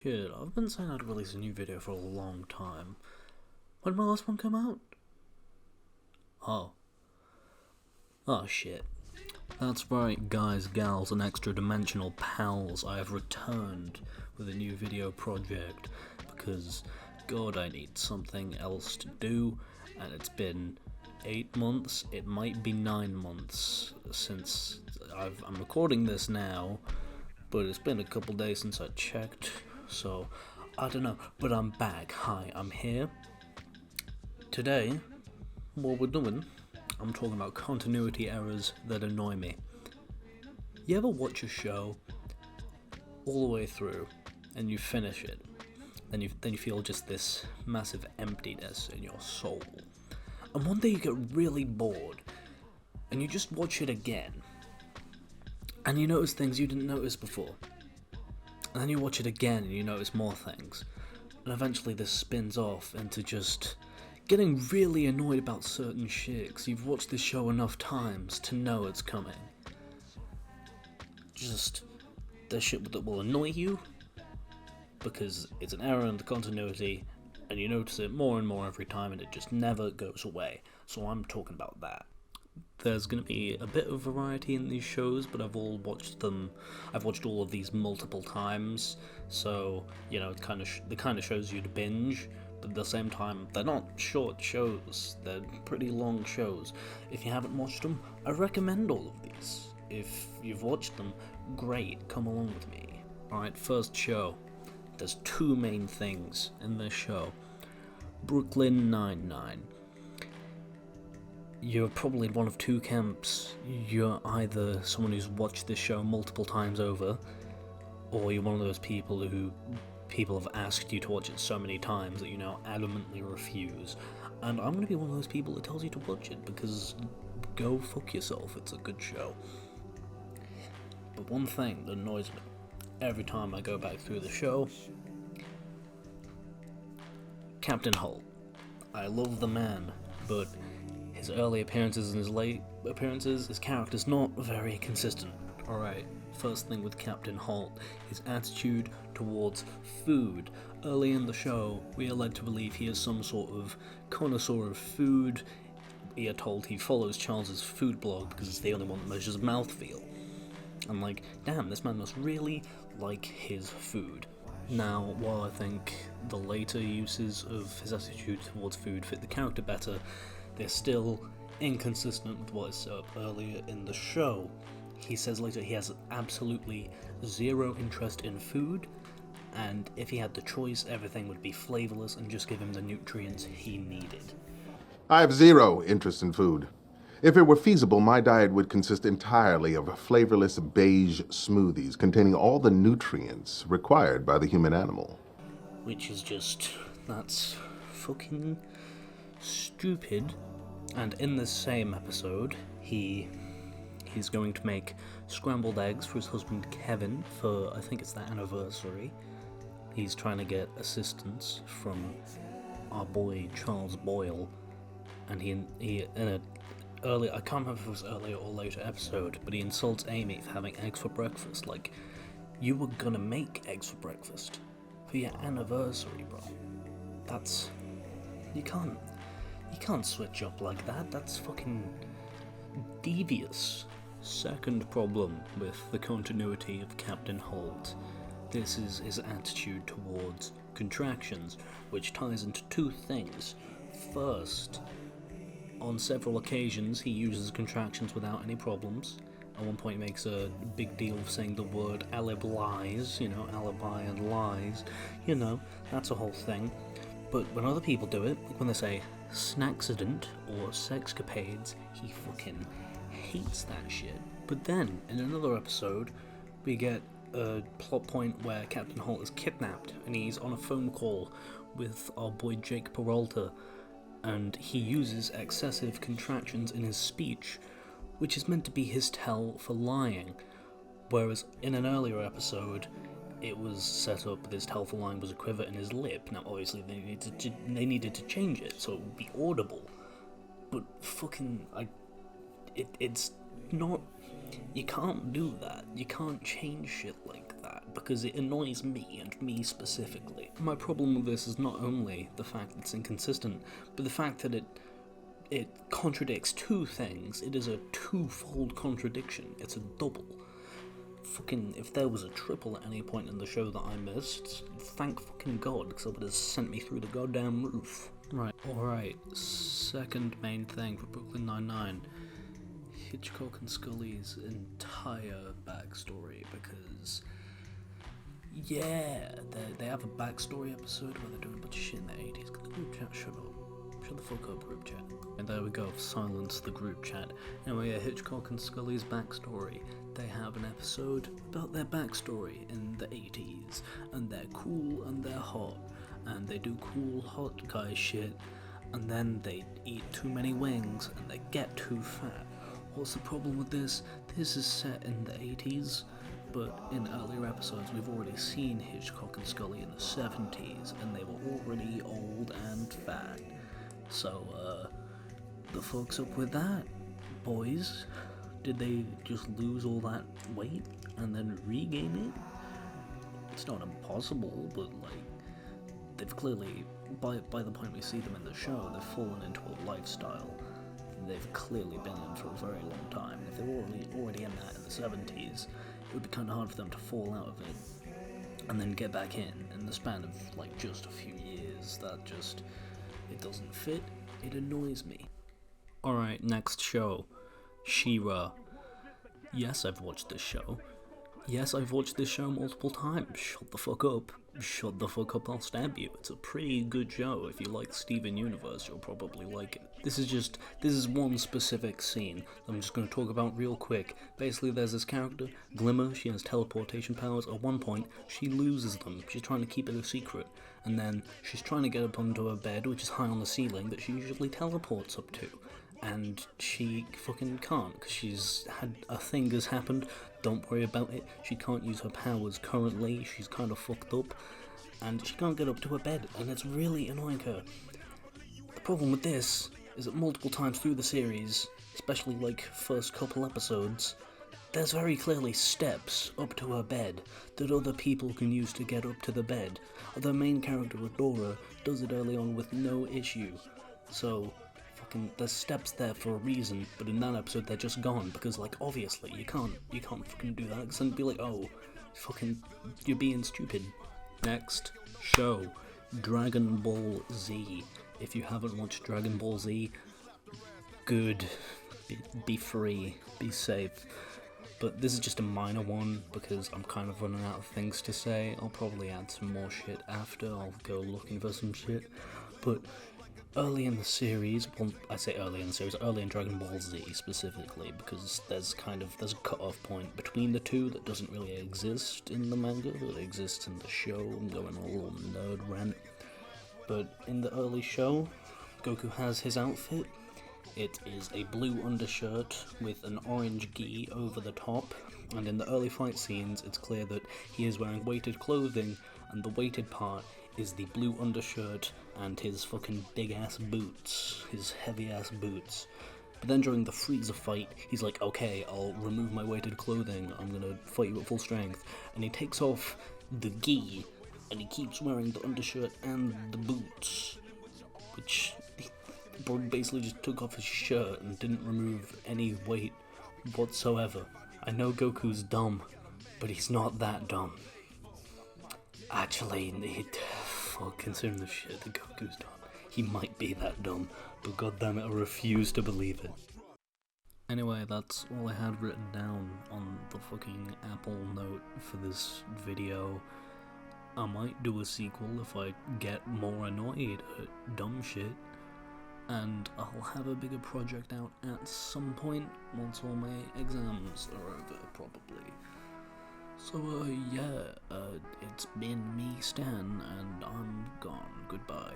Shit, I've been saying I'd release a new video for a long time. When did my last one come out? Oh. Oh shit. That's right, guys, gals, and extra-dimensional pals. I have returned with a new video project because, God, I need something else to do, and it's been 8 months, it might be 9 months since I'm recording this now, but it's been a couple days since I checked, so I don't know, but I'm back. Hi, I'm here. Today, what we're doing, I'm talking about continuity errors that annoy me. You ever watch a show all the way through, and you finish it, then you feel just this massive emptiness in your soul, and one day you get really bored, and you just watch it again, and you notice things you didn't notice before, and then you watch it again and you notice more things, and eventually this spins off into just getting really annoyed about certain shit because you've watched this show enough times to know it's coming. Just the shit that will annoy you because it's an error in the continuity and you notice it more and more every time and it just never goes away. So I'm talking about that. There's going to be a bit of variety in these shows, but I've watched all of these multiple times, so, you know, it the kind of shows you'd binge, but at the same time, they're not short shows, they're pretty long shows. If you haven't watched them, I recommend all of these. If you've watched them, great, come along with me. Alright, first show. There's two main things in this show. Brooklyn Nine-Nine. You're probably in one of two camps. You're either someone who's watched this show multiple times over, or you're one of those people who have asked you to watch it so many times that you now adamantly refuse. And I'm going to be one of those people that tells you to watch it, because go fuck yourself, it's a good show. But one thing that annoys me every time I go back through the show: Captain Holt. I love the man, but his early appearances and his late appearances, his character's not very consistent. Alright, first thing with Captain Holt, his attitude towards food. Early in the show, we are led to believe he is some sort of connoisseur of food. We are told he follows Charles's food blog because it's the only one that measures mouthfeel. I'm like, damn, this man must really like his food. Now, while I think the later uses of his attitude towards food fit the character better, they're still inconsistent with what is set up earlier in the show. He says later he has absolutely zero interest in food, and if he had the choice, everything would be flavorless and just give him the nutrients he needed. I have zero interest in food. If it were feasible, my diet would consist entirely of flavorless beige smoothies containing all the nutrients required by the human animal. Which is that's fucking stupid. And in this same episode, he's going to make scrambled eggs for his husband Kevin for, I think it's their anniversary. He's trying to get assistance from our boy Charles Boyle, and he in a early, I can't remember if it was earlier or later episode, but he insults Amy for having eggs for breakfast. Like, you were gonna make eggs for breakfast for your anniversary, bro. You can't switch up like that. That's fucking devious. Second problem with the continuity of Captain Holt. This is his attitude towards contractions, which ties into two things. First, on several occasions he uses contractions without any problems. At one point he makes a big deal of saying the word alibi-lies, alibi and lies, that's a whole thing. But when other people do it, like when they say snacksident or sexcapades, he fucking hates that shit. But then, in another episode, we get a plot point where Captain Holt is kidnapped and he's on a phone call with our boy Jake Peralta, and he uses excessive contractions in his speech, which is meant to be his tell for lying, whereas in an earlier episode it was set up that his tell for lying was a quiver in his lip. Now obviously they needed to change it so it would be audible, but fucking it's not, you can't do that, you can't change shit like that. because it annoys me, and me specifically. My problem with this is not only the fact that it's inconsistent, but the fact that it contradicts two things. It is a twofold contradiction. It's a double. Fucking, if there was a triple at any point in the show that I missed, thank fucking God, because it would have sent me through the goddamn roof. Right, alright, second main thing for Brooklyn Nine-Nine. Hitchcock and Scully's entire backstory, because yeah, they have a backstory episode where they're doing a bunch of shit in the 80s. Can the group chat shut up? Shut the fuck up, group chat. And there we go, silence the group chat. Anyway, Hitchcock and Scully's backstory. They have an episode about their backstory in the 80s, and they're cool and they're hot, and they do cool hot guy shit, and then they eat too many wings and they get too fat. What's the problem with this? This is set in the 80s, but in earlier episodes we've already seen Hitchcock and Scully in the 70s, and they were already old and fat. So, the fuck's up with that, boys? Did they just lose all that weight and then regain it? It's not impossible, but like, they've clearly, by the point we see them in the show, they've fallen into a lifestyle they've clearly been in for a very long time. If they were already in that in the 70s, it would be kind of hard for them to fall out of it and then get back in the span of like just a few years. That just, it doesn't fit. It annoys me. Alright, next show. She-Ra. Yes, I've watched this show. Yes, I've watched this show multiple times. Shut the fuck up. Shut the fuck up, I'll stab you. It's a pretty good show. If you like Steven Universe, you'll probably like it. This is one specific scene I'm just going to talk about real quick. Basically, there's this character, Glimmer. She has teleportation powers. At one point, she loses them. She's trying to keep it a secret. And then she's trying to get up onto her bed, which is high on the ceiling, that she usually teleports up to. And she fucking can't, because she's had a thing has happened. Don't worry about it. She can't use her powers currently. She's kind of fucked up, and she can't get up to her bed, and it's really annoying her. The problem with this is that multiple times through the series, especially like first couple episodes, there's very clearly steps up to her bed that other people can use to get up to the bed. The main character, Adora, does it early on with no issue. So there's steps there for a reason, but in that episode they're just gone, because like obviously you can't fucking do that, because then be like, oh, fucking, you're being stupid. Next show, Dragon Ball Z. If you haven't watched Dragon Ball Z, good, be free, be safe. But this is just a minor one, because I'm kind of running out of things to say. I'll probably add some more shit after, I'll go looking for some shit. But early in the series, well, I say early in the series, early in Dragon Ball Z specifically, because there's a cut-off point between the two that doesn't really exist in the manga, that exists in the show. I'm going on a little nerd rant. But in the early show, Goku has his outfit. It is a blue undershirt with an orange gi over the top, and in the early fight scenes, it's clear that he is wearing weighted clothing, and the weighted part is the blue undershirt and his fucking big-ass boots, his heavy-ass boots. But then during the Frieza fight, he's like, okay, I'll remove my weighted clothing, I'm gonna fight you at full strength. And he takes off the gi, and he keeps wearing the undershirt and the boots, which he basically just took off his shirt and didn't remove any weight whatsoever. I know Goku's dumb, but he's not that dumb. Actually, considering the shit that Goku's done, he might be that dumb, but goddammit, I refuse to believe it. Anyway, that's all I had written down on the fucking Apple note for this video. I might do a sequel if I get more annoyed at dumb shit, and I'll have a bigger project out at some point once all my exams are over, probably. So, it's been me, Stan, and I'm gone. Goodbye.